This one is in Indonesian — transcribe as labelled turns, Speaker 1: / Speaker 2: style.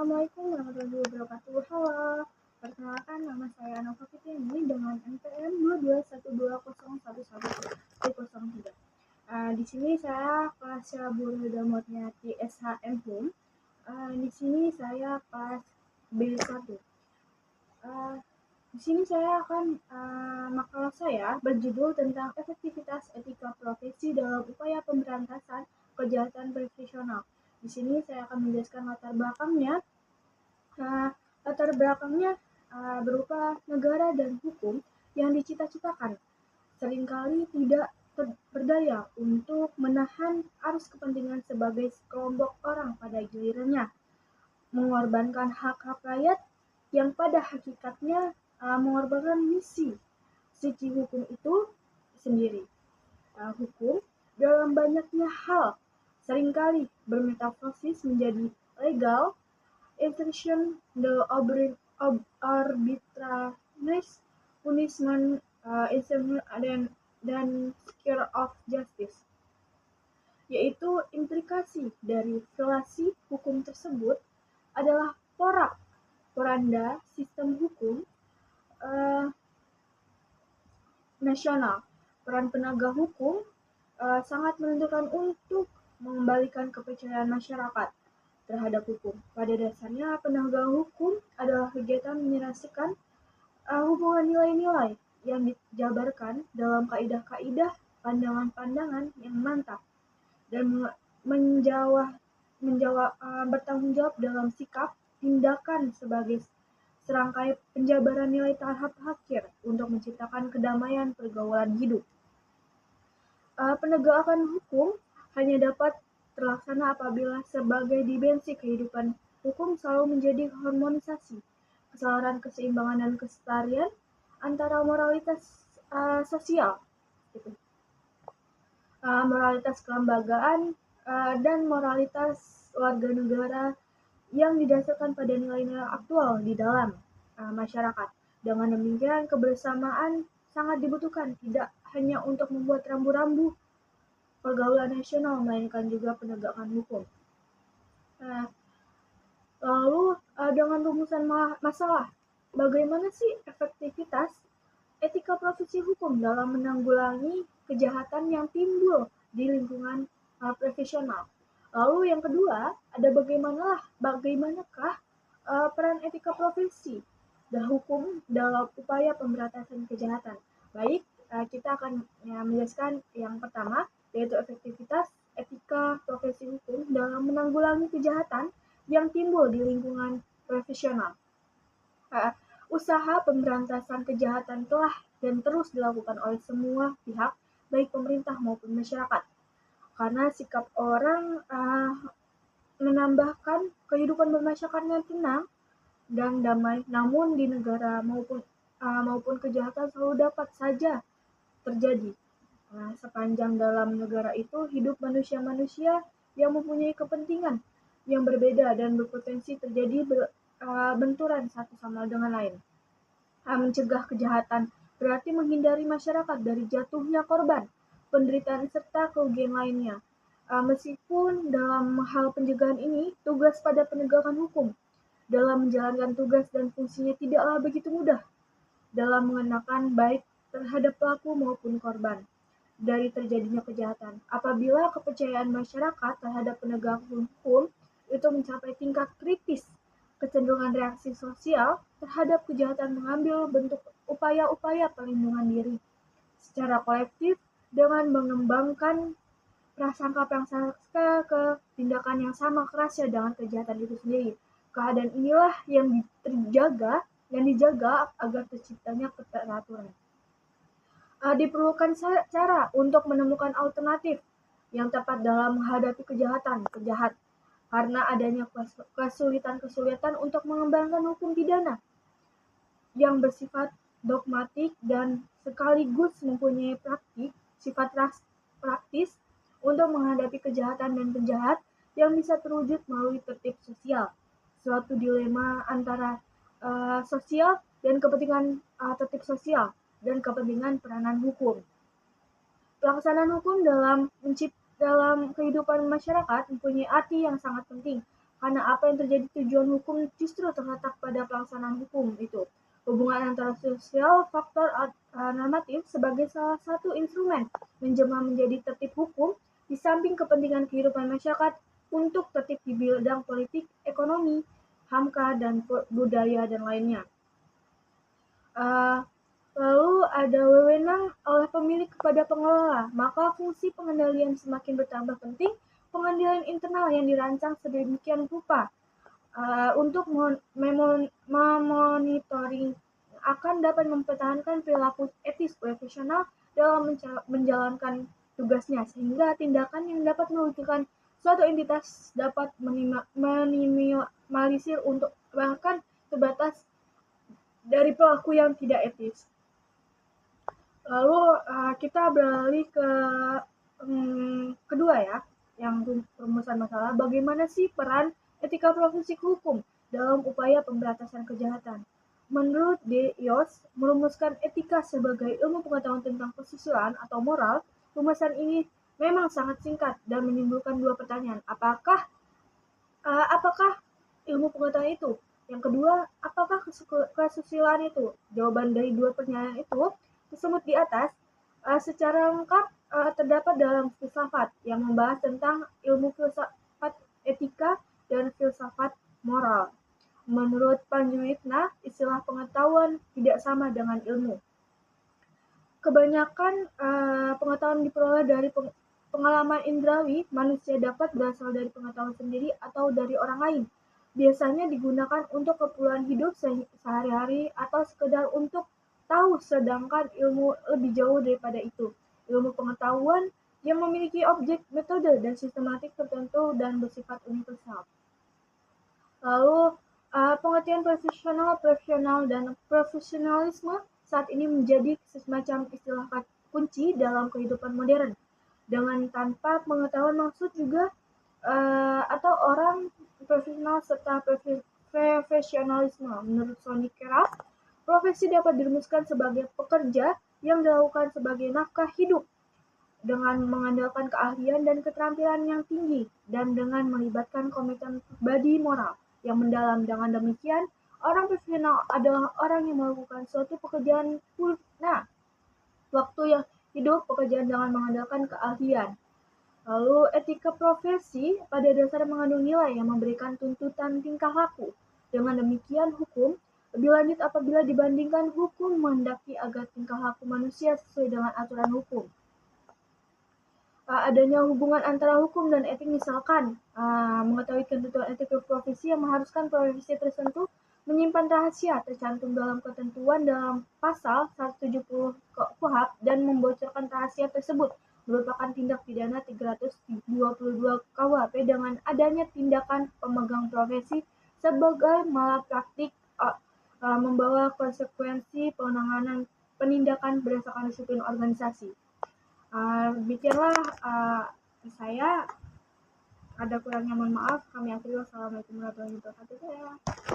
Speaker 1: Assalamualaikum warahmatullahi wabarakatuh. Halo, perkenalkan nama saya Nova Fitri dengan NPM 22120111003. Di sini saya kelas Syabul Damotnya TSHM Home. Di sini saya kelas B1. Di sini saya akan makalah saya berjudul tentang efektivitas etika profesi dalam upaya pemberantasan kejahatan profesional. Di sini saya akan menjelaskan latar belakangnya. Latar belakangnya berupa negara dan hukum yang dicita-citakan seringkali tidak berdaya untuk menahan arus kepentingan sebagai sekelompok orang pada gilirannya, mengorbankan hak-hak rakyat yang pada hakikatnya mengorbankan misi suci hukum itu sendiri. Hukum dalam banyaknya hal seringkali bermetamorfosis menjadi legal intention, the arbitrariness, punishment, dan scare of justice, yaitu implikasi dari relasi hukum tersebut adalah porak-poranda sistem hukum nasional. Peran penegak hukum sangat menentukan untuk mengembalikan kepercayaan masyarakat terhadap hukum. Pada dasarnya, penegak hukum adalah kegiatan menyelesaikan hubungan nilai-nilai yang dijabarkan dalam kaidah-kaidah, pandangan-pandangan yang mantap, dan bertanggung jawab dalam sikap tindakan sebagai serangkai penjabaran nilai tahap akhir untuk menciptakan kedamaian pergaulan hidup. Penegakan hukum hanya dapat terlaksana apabila sebagai dimensi kehidupan hukum selalu menjadi harmonisasi, kesalahan, keseimbangan, dan kesetarian antara moralitas sosial, moralitas kelembagaan, dan moralitas warga negara yang didasarkan pada nilai-nilai aktual di dalam masyarakat. Dengan demikian, kebersamaan sangat dibutuhkan, tidak hanya untuk membuat rambu-rambu pergaulan nasional, melainkan juga penegakan hukum. Lalu dengan rumusan masalah, bagaimana sih efektivitas etika profesi hukum dalam menanggulangi kejahatan yang timbul di lingkungan profesional? Lalu yang kedua, ada bagaimanakah peran etika profesi dan hukum dalam upaya pemberantasan kejahatan? Baik, kita akan menjelaskan yang pertama, yaitu efektivitas etika profesi hukum dalam menanggulangi kejahatan yang timbul di lingkungan profesional. Usaha pemberantasan kejahatan telah dan terus dilakukan oleh semua pihak, baik pemerintah maupun masyarakat, karena sikap orang menambahkan kehidupan bermasyarakat yang tenang dan damai. Namun di negara maupun kejahatan selalu dapat saja terjadi. Sepanjang dalam negara itu hidup manusia-manusia yang mempunyai kepentingan yang berbeda dan berpotensi terjadi benturan satu sama dengan lain. Mencegah kejahatan berarti menghindari masyarakat dari jatuhnya korban, penderitaan serta kerugian lainnya. Meskipun dalam hal pencegahan ini tugas pada penegakan hukum dalam menjalankan tugas dan fungsinya tidaklah begitu mudah dalam mengenakan baik terhadap pelaku maupun korban dari terjadinya kejahatan. Apabila kepercayaan masyarakat terhadap penegak hukum itu mencapai tingkat kritis, kecenderungan reaksi sosial terhadap kejahatan mengambil bentuk upaya-upaya perlindungan diri secara kolektif dengan mengembangkan prasangka-prasangka ke tindakan yang sama kerasnya dengan kejahatan itu sendiri. Keadaan inilah yang dijaga agar terciptanya keteraturan. Diperlukan cara untuk menemukan alternatif yang tepat dalam menghadapi kejahatan karena adanya kesulitan untuk mengembangkan hukum pidana yang bersifat dogmatik dan sekaligus mempunyai sifat praktis untuk menghadapi kejahatan dan penjahat yang bisa terwujud melalui tertib sosial. Suatu dilema antara sosial dan kepentingan tertib sosial dan kepentingan peranan hukum. Pelaksanaan hukum dalam kehidupan masyarakat mempunyai arti yang sangat penting Karena apa yang terjadi tujuan hukum justru terletak pada pelaksanaan hukum itu. Hubungan antara sosial faktor normatif sebagai salah satu instrumen menjelma menjadi tertib hukum di samping kepentingan kehidupan masyarakat untuk tertib di bidang politik, ekonomi, HAMKA, dan budaya dan lainnya. Lalu ada wewenang oleh pemilik kepada pengelola, maka fungsi pengendalian semakin bertambah penting. Pengendalian internal yang dirancang sedemikian rupa untuk memonitoring akan dapat mempertahankan perilaku etis profesional dalam menjalankan tugasnya, sehingga tindakan yang dapat merugikan suatu entitas dapat minimalisir untuk bahkan terbatas dari pelaku yang tidak etis. Lalu kita beralih ke kedua ya, yang rumusan masalah. Bagaimana sih peran etika profesi hukum dalam upaya pemberantasan kejahatan? Menurut De Yos, merumuskan etika sebagai ilmu pengetahuan tentang kesusilaan atau moral, rumusan ini memang sangat singkat dan menimbulkan dua pertanyaan. Apakah ilmu pengetahuan itu? Yang kedua, apakah kesusilaan itu? Jawaban dari dua pertanyaan itu tersebut di atas secara lengkap terdapat dalam filsafat yang membahas tentang ilmu filsafat etika dan filsafat moral. Menurut Panjwitna, istilah pengetahuan tidak sama dengan ilmu. Kebanyakan pengetahuan diperoleh dari pengalaman indrawi. Manusia dapat berasal dari pengetahuan sendiri atau dari orang lain. Biasanya digunakan untuk keperluan hidup sehari-hari atau sekedar untuk tahu, sedangkan ilmu lebih jauh daripada itu. Ilmu pengetahuan yang memiliki objek, metode, dan sistematik tertentu dan bersifat universal. Lalu, pengertian profesional, dan profesionalisme saat ini menjadi semacam istilah kunci dalam kehidupan modern. Dengan tanpa pengetahuan maksud juga atau orang profesional serta profesionalisme. Menurut Sonny Keraf, profesi dapat dirumuskan sebagai pekerja yang dilakukan sebagai nafkah hidup dengan mengandalkan keahlian dan keterampilan yang tinggi dan dengan melibatkan komitmen pribadi moral yang mendalam. Dengan demikian, orang profesional adalah orang yang melakukan suatu pekerjaan waktu yang hidup pekerjaan dengan mengandalkan keahlian. Lalu etika profesi pada dasarnya mengandung nilai yang memberikan tuntutan tingkah laku. Dengan demikian, hukum lebih lanjut apabila dibandingkan hukum menghendaki agar tingkah laku manusia sesuai dengan aturan hukum. Adanya hubungan antara hukum dan etik, misalkan mengetahui ketentuan etik profesi yang mengharuskan profesi tertentu menyimpan rahasia tercantum dalam ketentuan dalam pasal 170 KUHP dan membocorkan rahasia tersebut merupakan tindak pidana 322 KUHP. Dengan adanya tindakan pemegang profesi sebagai malapraktik membawa konsekuensi penanganan penindakan berdasarkan disiplin organisasi. Demikianlah saya, ada kurangnya mohon maaf. Kami akhiri. Wassalamualaikum warahmatullahi wabarakatuh.